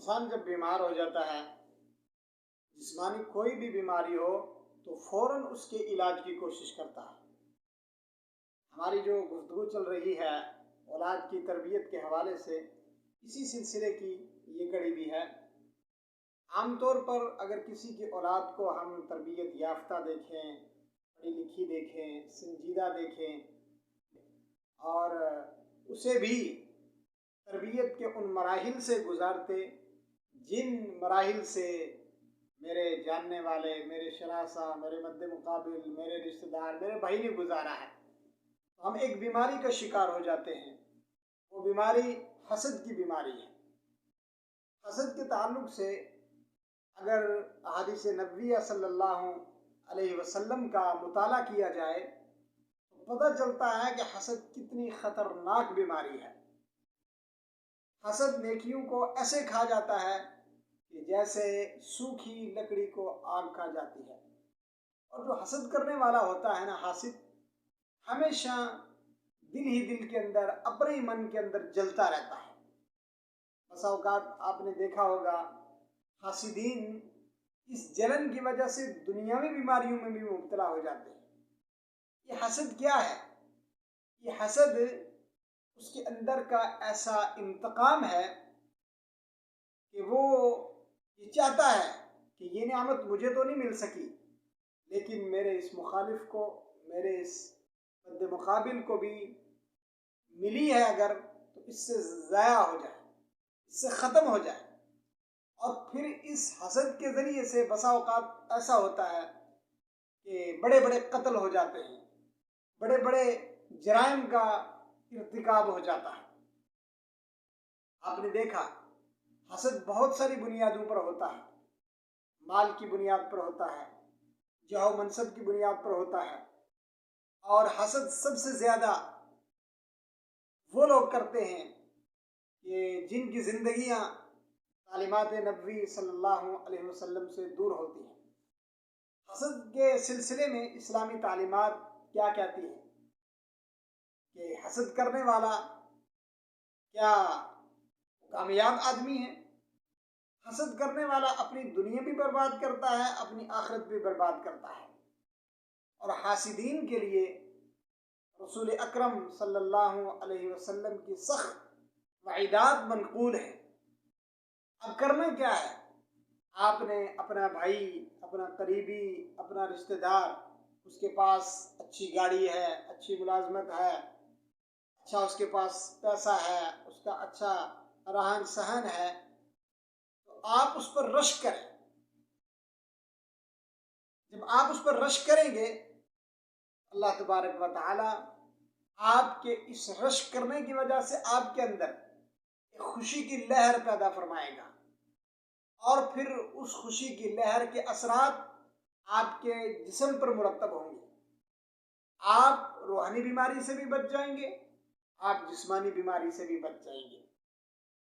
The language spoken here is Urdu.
انسان جب بیمار ہو جاتا ہے، جسمانی کوئی بھی بیماری ہو، تو فوراً اس کے علاج کی کوشش کرتا ہے۔ ہماری جو گفتگو چل رہی ہے اولاد کی تربیت کے حوالے سے، اسی سلسلے کی یہ کڑی بھی ہے۔ عام طور پر اگر کسی کی اولاد کو ہم تربیت یافتہ دیکھیں، پڑھی لکھی دیکھیں، سنجیدہ دیکھیں، اور اسے بھی تربیت کے ان مراحل سے گزارتے جن مراحل سے میرے جاننے والے، میرے شناسہ، میرے مد مقابل، میرے رشتہ دار، میرے بھائی نے گزارا ہے، تو ہم ایک بیماری کا شکار ہو جاتے ہیں۔ وہ بیماری حسد کی بیماری ہے۔ حسد کے تعلق سے اگر احادیث نبویہ صلی اللہ علیہ وسلم کا مطالعہ کیا جائے تو پتہ چلتا ہے کہ حسد کتنی خطرناک بیماری ہے۔ حسد نیکیوں کو ایسے کھا جاتا ہے کہ جیسے سوکھی لکڑی کو آگ کھا جاتی ہے۔ اور جو حسد کرنے والا ہوتا ہے نا، حاسد، ہمیشہ دل ہی دل کے اندر، اپنے ہی من کے اندر جلتا رہتا ہے۔ بسا اوقات آپ نے دیکھا ہوگا حاسدین اس جلن کی وجہ سے دنیاوی بیماریوں میں بھی مبتلا ہو جاتے ہیں۔ یہ حسد کیا ہے؟ یہ حسد اس کے اندر کا ایسا انتقام ہے کہ وہ یہ چاہتا ہے کہ یہ نعمت مجھے تو نہیں مل سکی، لیکن میرے اس مخالف کو، میرے اس مد مقابل کو بھی ملی ہے اگر، تو اس سے ضائع ہو جائے، اس سے ختم ہو جائے۔ اور پھر اس حسد کے ذریعے سے بسا اوقات ایسا ہوتا ہے کہ بڑے بڑے قتل ہو جاتے ہیں، بڑے بڑے جرائم کا ارتکاب ہو جاتا ہے۔ آپ نے دیکھا حسد بہت ساری بنیادوں پر ہوتا ہے۔ مال کی بنیاد پر ہوتا ہے، جاہ و منصب کی بنیاد پر ہوتا ہے، اور حسد سب سے زیادہ وہ لوگ کرتے ہیں کہ جن کی زندگیاں تعلیمات نبوی صلی اللہ علیہ وسلم سے دور ہوتی ہیں۔ حسد کے سلسلے میں اسلامی تعلیمات کیا کہتی ہیں کہ حسد کرنے والا کیا کامیاب آدمی ہے؟ حسد کرنے والا اپنی دنیا بھی برباد کرتا ہے، اپنی آخرت بھی برباد کرتا ہے۔ اور حاسدین کے لیے رسول اکرم صلی اللہ علیہ وسلم کی سخت وعیدات منقول ہیں۔ اب کرنا کیا ہے؟ آپ نے اپنا بھائی، اپنا قریبی، اپنا رشتہ دار، اس کے پاس اچھی گاڑی ہے، اچھی ملازمت ہے، اچھا اس کے پاس پیسہ ہے، اس کا اچھا رہن سہن ہے، تو آپ اس پر رشک کریں۔ جب آپ اس پر رشک کریں گے، اللہ تبارک و تعالی آپ کے اس رشک کرنے کی وجہ سے آپ کے اندر ایک خوشی کی لہر پیدا فرمائے گا، اور پھر اس خوشی کی لہر کے اثرات آپ کے جسم پر مرتب ہوں گے۔ آپ روحانی بیماری سے بھی بچ جائیں گے، آپ جسمانی بیماری سے بھی بچ جائیں گے۔